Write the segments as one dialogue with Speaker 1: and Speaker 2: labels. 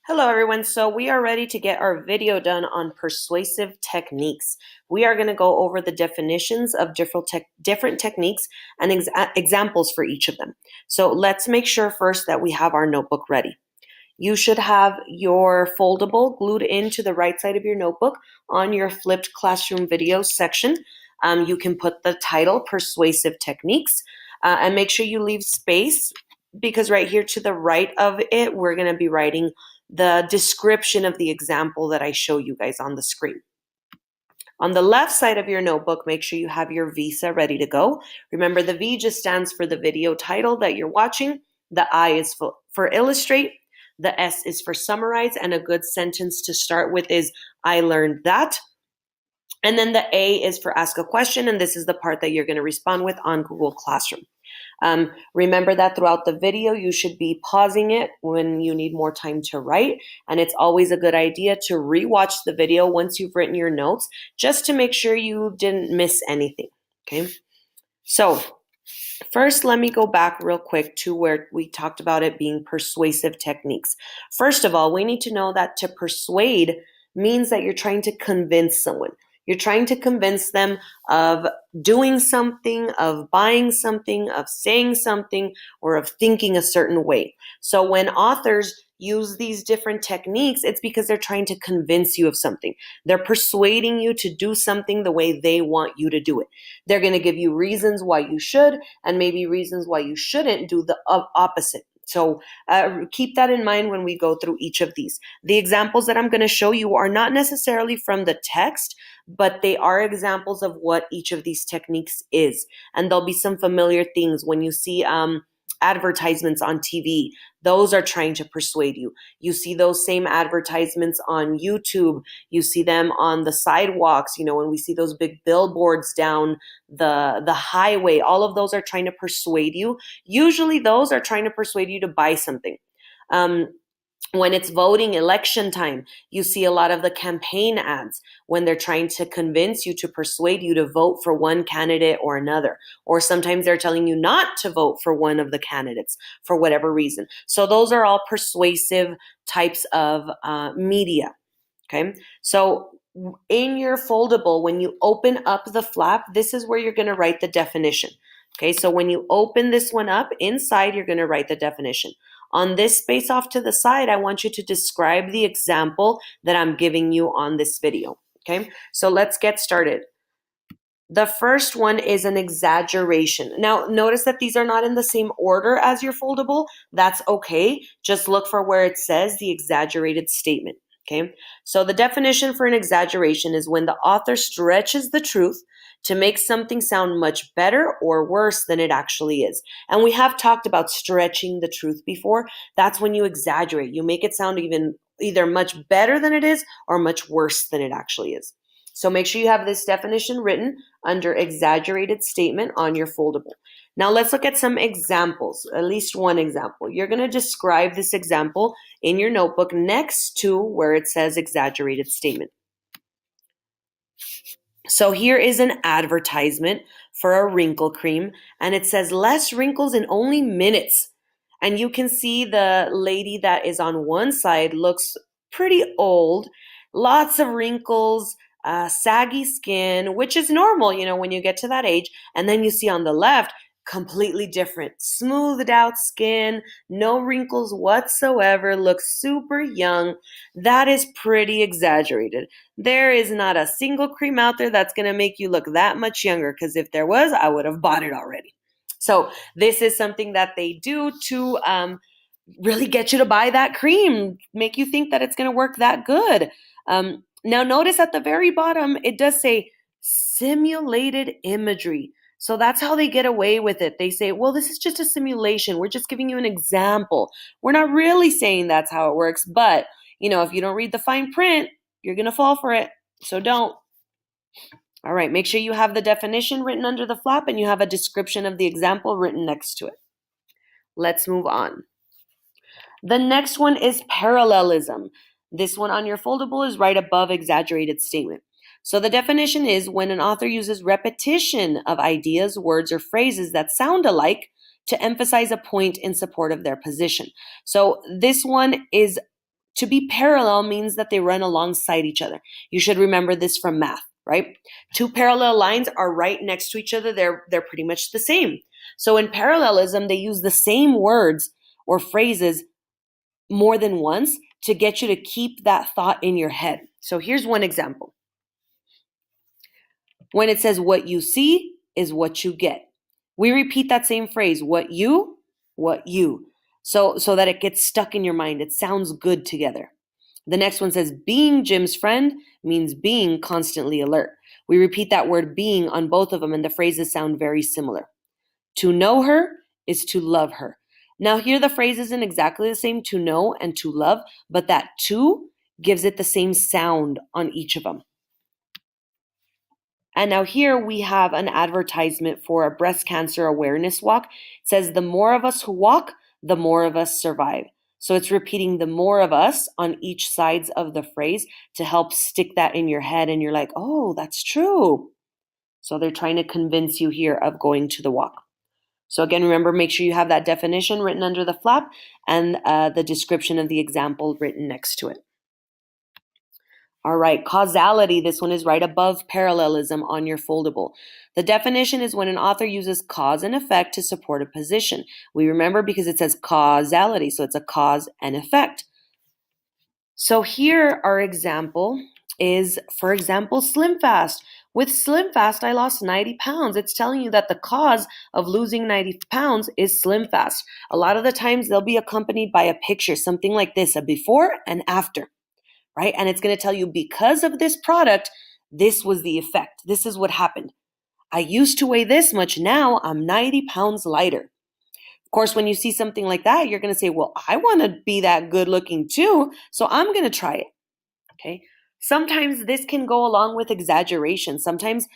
Speaker 1: Hello everyone, so we are ready to get our video done on persuasive techniques. We are going to go over the definitions of different techniques and examples for each of them. So let's make sure first that we have our notebook ready. You should have your foldable glued into the right side of your notebook on your flipped classroom video section. You can put the title, Persuasive Techniques, and make sure you leave space because right here to the right of it, we're going to be writing the description of the example that I show you guys on the screen. On the left side of your notebook, make sure you have your visa ready to go. Remember, the V just stands for the video title that you're watching. The I is for illustrate. The S is for summarize. And a good sentence to start with is, I learned that. And then the A is for ask a question. And this is the part that you're going to respond with on Google Classroom. Remember that throughout the video, you should be pausing it when you need more time to write. And it's always a good idea to rewatch the video once you've written your notes, just to make sure you didn't miss anything, okay? So first, let me go back real quick to where we talked about it being persuasive techniques. First of all, we need to know that to persuade means that you're trying to convince someone. You're trying to convince them of doing something, of buying something, of saying something, or of thinking a certain way. So when authors use these different techniques, it's because they're trying to convince you of something. They're persuading you to do something the way they want you to do it. They're going to give you reasons why you should and maybe reasons why you shouldn't do the opposite. So keep that in mind when we go through each of these. The examples that I'm going to show you are not necessarily from the text, but they are examples of what each of these techniques is. And there'll be some familiar things when you see advertisements on TV. Those are trying to persuade you. You see those same advertisements on YouTube. You see them on the sidewalks. You know, when we see those big billboards down the highway, all of those are trying to persuade you. Usually those are trying to persuade you to buy something. When it's voting election time, you see a lot of the campaign ads when they're trying to convince you, to persuade you to vote for one candidate or another. Or sometimes they're telling you not to vote for one of the candidates for whatever reason. So those are all persuasive types of media. Okay, so in your foldable, when you open up the flap, this is where you're going to write the definition. Okay, so when you open this one up, inside you're going to write the definition. On this space off to the side, I want you to describe the example that I'm giving you on this video. Okay, so let's get started. The first one is an exaggeration. Now, notice that these are not in the same order as your foldable. That's okay. Just look for where it says the exaggerated statement. Okay, so the definition for an exaggeration is when the author stretches the truth to make something sound much better or worse than it actually is. And we have talked about stretching the truth before. That's when you exaggerate. You make it sound either much better than it is or much worse than it actually is. So make sure you have this definition written under exaggerated statement on your foldable. Now let's look at some examples, at least one example. You're going to describe this example in your notebook next to where it says exaggerated statement. So here is an advertisement for a wrinkle cream, and it says less wrinkles in only minutes. And you can see the lady that is on one side looks pretty old, lots of wrinkles, saggy skin, which is normal, you know, when you get to that age. And then you see on the left, completely different, smoothed out skin, no wrinkles whatsoever, looks super young. That is pretty exaggerated. There is not a single cream out there that's going to make you look that much younger, because if there was, I would have bought it already. So this is something that they do to really get you to buy that cream, make you think that it's going to work that good. Now notice at the very bottom, it does say simulated imagery. So that's how they get away with it. They say, well, this is just a simulation. We're just giving you an example. We're not really saying that's how it works. But, you know, if you don't read the fine print, you're going to fall for it. So don't. All right, make sure you have the definition written under the flap and you have a description of the example written next to it. Let's move on. The next one is parallelism. This one on your foldable is right above exaggerated statement. So the definition is when an author uses repetition of ideas, words, or phrases that sound alike to emphasize a point in support of their position. So this one is To be parallel means that they run alongside each other. You should remember this from math, right? Two parallel lines are right next to each other. They're pretty much the same. So in parallelism, they use the same words or phrases more than once to get you to keep that thought in your head. So here's one example. When it says what you see is what you get, we repeat that same phrase, what you, so that it gets stuck in your mind. It sounds good together. The next one says being Jim's friend means being constantly alert. We repeat that word being on both of them, and the phrases sound very similar. To know her is to love her. Now here the phrase isn't exactly the same, to know and to love, but that to gives it the same sound on each of them. And now here we have an advertisement for a breast cancer awareness walk. It says the more of us who walk, the more of us survive. So it's repeating the more of us on each sides of the phrase to help stick that in your head, and you're like, oh, that's true. So they're trying to convince you here of going to the walk. So again, remember, make sure you have that definition written under the flap and the description of the example written next to it. All right, causality, this one is right above parallelism on your foldable. The definition is when an author uses cause and effect to support a position. We remember because it says causality, so it's a cause and effect. So here our example is, for example, Slim Fast. With Slim Fast, I lost 90 pounds. It's telling you that the cause of losing 90 pounds is Slim Fast. A lot of the times they'll be accompanied by a picture, something like this, a before and after. Right? And it's going to tell you because of this product, this was the effect. This is what happened. I used to weigh this much. Now I'm 90 pounds lighter. Of course, when you see something like that, you're going to say, well, I want to be that good looking too. So I'm going to try it. Okay. Sometimes this can go along with exaggeration. Sometimes,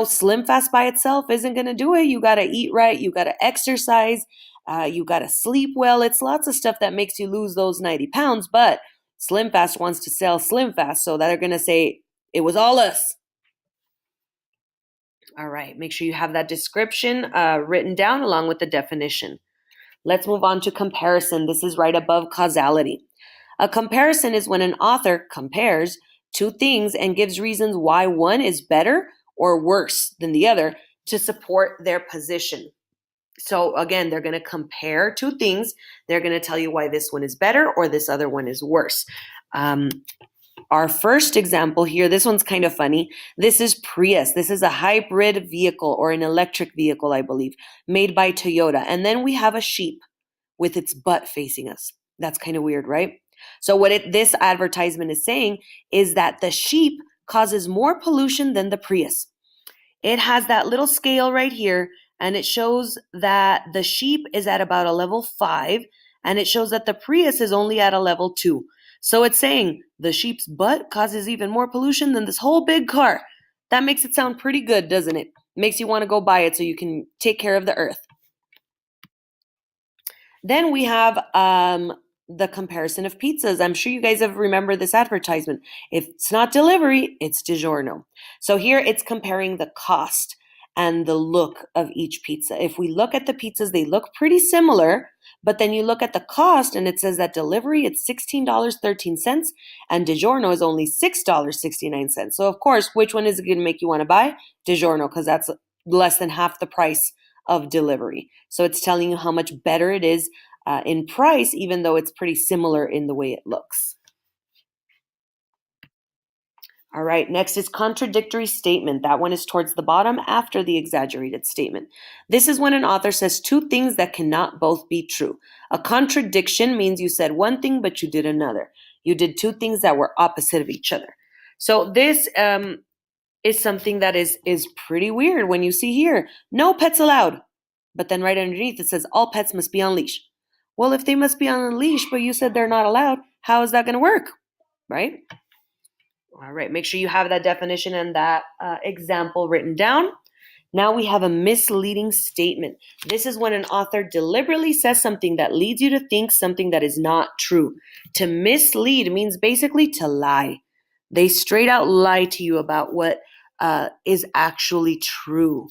Speaker 1: Slim Fast by itself isn't going to do it. You got to eat right. You got to exercise. You got to sleep well. It's lots of stuff that makes you lose those 90 pounds, but Slim Fast wants to sell Slim Fast, so they're going to say, it was all us. All right, make sure you have that description written down along with the definition. Let's move on to comparison. This is right above causality. A comparison is when an author compares two things and gives reasons why one is better or worse than the other to support their position. So again, they're going to compare two things. They're going to tell you why this one is better or this other one is worse. Our first example here, this one's kind of funny. This is Prius. This is a hybrid vehicle or an electric vehicle, I believe, made by Toyota. And then we have a sheep with its butt facing us. That's kind of weird, right? So what this advertisement is saying is that the sheep causes more pollution than the Prius. It has that little scale right here, and it shows that the sheep is at about a level 5, and it shows that the Prius is only at a level 2. So it's saying the sheep's butt causes even more pollution than this whole big car. That makes it sound pretty good, doesn't it? Makes you want to go buy it so you can take care of the earth. Then we have the comparison of pizzas. I'm sure you guys have remembered this advertisement. If it's not delivery, it's DiGiorno. So here it's comparing the cost and the look of each pizza. If we look at the pizzas, they look pretty similar, but then you look at the cost and it says that delivery, it's $16.13 and DiGiorno is only $6.69. So of course, which one is it going to make you want to buy? DiGiorno, because that's less than half the price of delivery. So it's telling you how much better it is in price, even though it's pretty similar in the way it looks. All right, next is contradictory statement. That one is towards the bottom after the exaggerated statement. This is when an author says two things that cannot both be true. A contradiction means you said one thing, but you did another. You did two things that were opposite of each other. So this is something that is pretty weird when you see here, no pets allowed. But then right underneath it says all pets must be on leash. Well, if they must be on a leash, but you said they're not allowed, how is that going to work? Right? All right, make sure you have that definition and that example written down. Now we have a misleading statement. This is when an author deliberately says something that leads you to think something that is not true. To mislead means basically to lie. They straight out lie to you about what is actually true.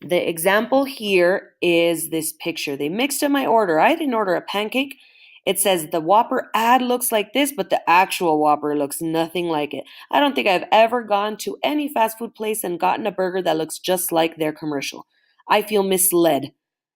Speaker 1: The example here is this picture. They mixed up my order. I didn't order a pancake. It says the Whopper ad looks like this, but the actual Whopper looks nothing like it. I don't think I've ever gone to any fast food place and gotten a burger that looks just like their commercial. I feel misled.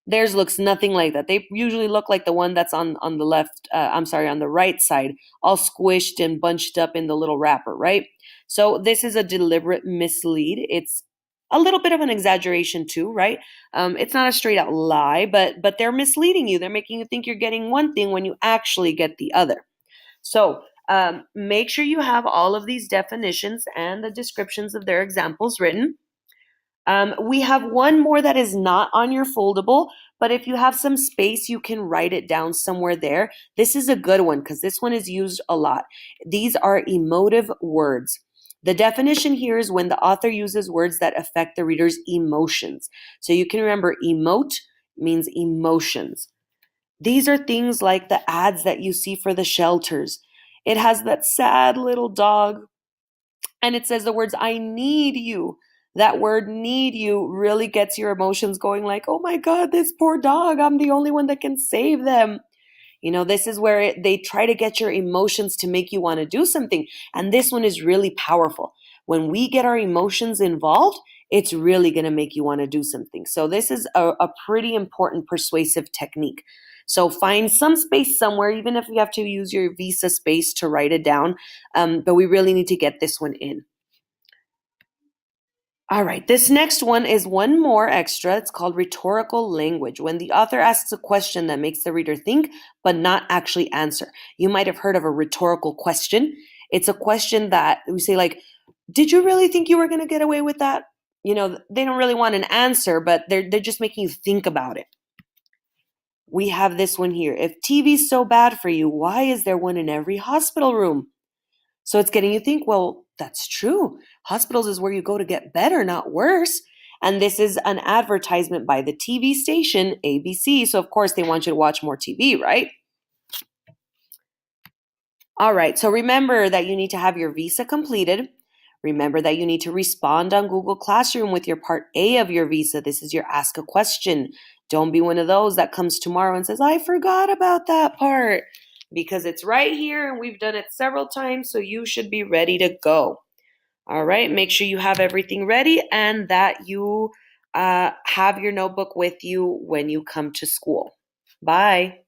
Speaker 1: Theirs looks nothing like that. They usually look like the one that's on the left, on the right side, all squished and bunched up in the little wrapper, right? So this is a deliberate mislead. It's a little bit of an exaggeration too, right? It's not a straight out lie, but they're misleading you. They're making you think you're getting one thing when you actually get the other. So make sure you have all of these definitions and the descriptions of their examples written. We have one more that is not on your foldable, but if you have some space, you can write it down somewhere there. This is a good one because this one is used a lot. These are emotive words. The definition here is when the author uses words that affect the reader's emotions. So you can remember emote means emotions. These are things like the ads that you see for the shelters. It has that sad little dog and it says the words, I need you. That word need you really gets your emotions going like, oh my God, this poor dog. I'm the only one that can save them. This is where they try to get your emotions to make you want to do something. And this one is really powerful. When we get our emotions involved, it's really going to make you want to do something. So this is a pretty important persuasive technique. So find some space somewhere, even if you have to use your Visa space to write it down. But we really need to get this one in. All right, this next one is one more extra. It's called rhetorical language. When the author asks a question that makes the reader think, but not actually answer. You might have heard of a rhetorical question. It's a question that we say, like, did you really think you were going to get away with that? They don't really want an answer, but they're just making you think about it. We have this one here. If TV's so bad for you, why is there one in every hospital room? So it's getting you think, well, that's true. Hospitals is where you go to get better, not worse. And this is an advertisement by the TV station ABC. So of course they want you to watch more TV, right? All right. So remember that you need to have your visa completed. Remember that you need to respond on Google Classroom with your part A of your visa. This is your ask a question. Don't be one of those that comes tomorrow and says, I forgot about that part, because it's right here and we've done it several times. So you should be ready to go. All right. Make sure you have everything ready and that you have your notebook with you when you come to school. Bye.